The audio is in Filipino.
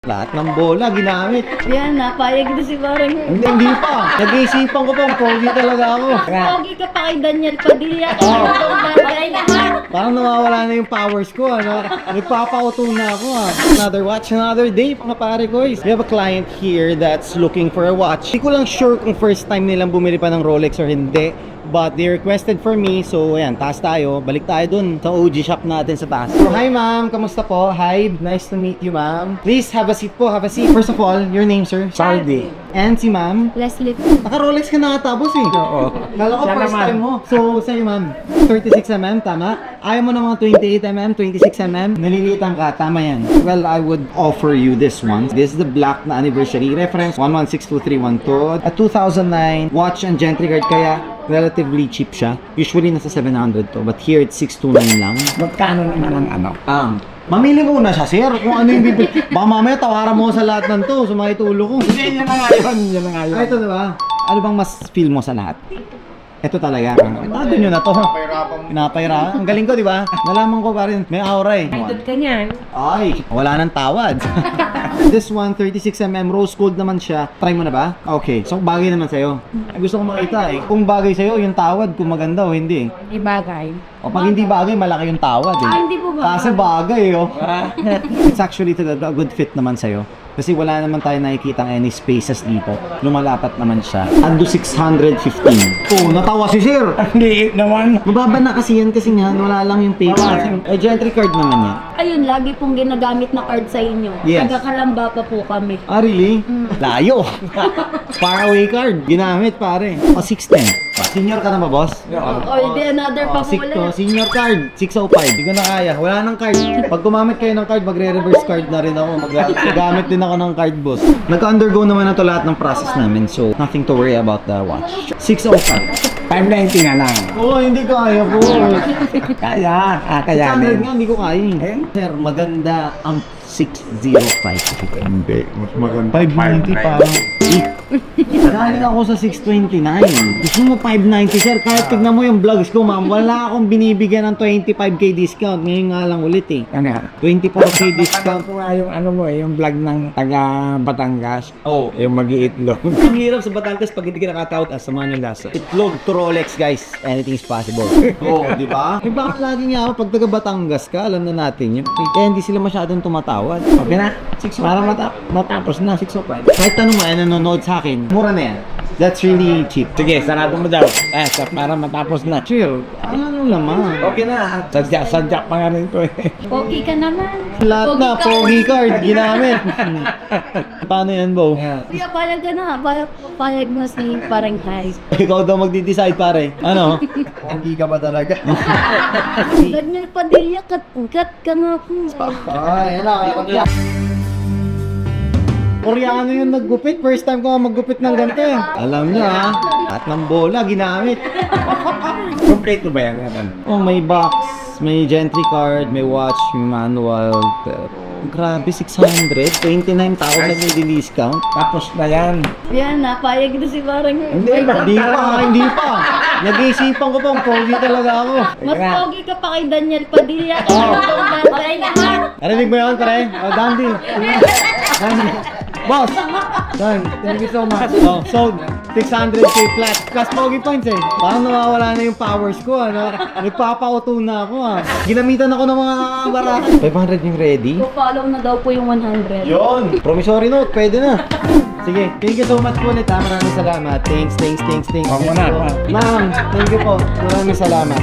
Lahat ng bola ginamit. Yan, napayag na si Barang. Hindi pa. Nag-iisipan ko pa, pogi talaga ako. Pogi ka pa kay Daniel Padilla. Parang nawawala na yung powers ko, ano? Nagpapauto na ako, ah. Another watch, another day, mga pare ko. We have a client here that's looking for a watch. Hindi ko lang sure kung first time nilang bumili pa ng Rolex or hindi. But they requested for me, so ayan, taas tayo. Balik tayo dun sa OG shop natin sa taas. So, hi ma'am, kamusta po? Hi, nice to meet you ma'am. Please, have a seat po, have a seat. First of all, your name sir? Saldi. And si ma'am? Leslie. Naka-Rolex ka na ata, boss eh. Oo. Lalo ko Siya first naman. time mo. So, sa'yo ma'am, 36mm, tama? Ayaw mo ng mga 28mm, 26mm, nalilitan ka, tama yan. Well, I would offer you this one. This is the black na anniversary reference, 116231 a 2009 watch and gentry card, kaya relatively cheap siya. Usually nasa 700 to, but here it's 629 lang. Magkano naman ang ano? Mamili muna siya, sir, kung ano yung bibili. Baka mamaya tawaran mo sa lahat ng to, sumakit ulo ko. Hindi, yan na nga yun. Yan na nga yun. Ito diba? Ano bang mas feel mo sa lahat? Ito talaga. Tado nyo na to. Pinapahirapan. Ang galing ko, di ba? Nalaman ko pa rin. May aura eh. Idol ka niyan. Ay, wala nang tawad. This one, 36mm, rose gold naman siya. Try mo na ba? Okay. So, bagay naman sa'yo. Ay, gusto ko makita eh. Kung bagay sa'yo, yung tawad, kung maganda o hindi. Ibagay. O pag hindi bagay, malaki yung tawad eh. Hindi po ba? Kasi bagay oh. It's actually a good fit naman sa'yo. Kasi wala naman tayo nakikitang any spaces dito. Lumalapat naman siya. Ando 615. Oh, natawa si sir. Ang liit naman. Mababa na kasi yan kasi nga wala lang yung paper. Eh, gentry card naman yan. Ayun, lagi pong ginagamit na card sa inyo. Yes. Taga-Kalamba pa po kami. Ah, really? Layo. Faraway card. Ginamit, pare. O, 610. Senior ka na ba, boss? O, di another pa po ulit. Senior card. 605. Hindi ko na kaya. Wala nang card. Pag gumamit kayo ng card, magre-reverse card na rin ako. Magamit din ako ng card, boss. Nag-undergo naman na to lahat ng process namin. So, nothing to worry about the watch. 605. 590 na lang. Oo, hindi kaya po. Kaya. Kaya 600 din. nga, hindi ko kaya. Eh? Sir, maganda ang 605. Hindi. Mas maganda. 590 pa. Galing ako sa 629. Gusto mo 590, sir? Kahit tignan mo yung vlogs ko, ma'am, wala akong binibigyan ng 25k discount. Ngayon nga lang ulit eh. Ano yan? 24k discount. Ko nga yung ano mo yung vlog ng taga Batangas. Oh. Yung mag-iitlog. Ang hirap sa Batangas pag hindi ka nakatawad sa mga lasa. Itlog to Rolex, guys. Anything is possible. Oo, di ba? Eh, bakit lagi nga ako pag taga Batangas ka, alam na natin yun. Kaya hindi sila masyadong tumatawad. Okay na? Para matapos na. 605. Kahit tanong mo, nanonood sa akin, mura na yan. That's really cheap. Sige, sarado mo daw. Para matapos na. Chill. Ano naman? Okay na. Sadya pa nga rin ko eh. Pogi ka naman. Lahat na, pogi card, ginamit. Paano yan, Bo? Kuya, payag ka na. Payag mo si parang high. Ikaw daw magdi-decide, pare. Ano? Hindi ka ba talaga? Daniel Padilla, kat ka nga po. Ay, ano, kaya Koreano yung naggupit. First time ko nga maggupit ng ganito eh. Alam niya ha. Lahat ng bola, ginamit. Complete ba yan? Oh, may box, may gentry card, may watch, may manual. Pero, grabe, 600. 29,000 may discount. Tapos na yan. Yan, napayag na si Barang. Hindi pa. Nag-iisipan ko pa, pogi talaga ako. Mas pogi ka pa kay Daniel Padilla. Narinig mo yun, pare? O, Dandy. Boss! Done. Thank you so much. Oh, sold. 600k flat. Plus pogi points eh. Parang nawawala na yung powers ko, ano? Nagpapauto na ako, ah. Ginamitan ako ng mga barato. 500 yung ready? Follow na daw po yung 100. Yun! Promissory note, pwede na. Sige, thank you so much po ulit, ha. Maraming salamat. Thanks. Huwag mo na. Ma'am, thank you po. Maraming salamat.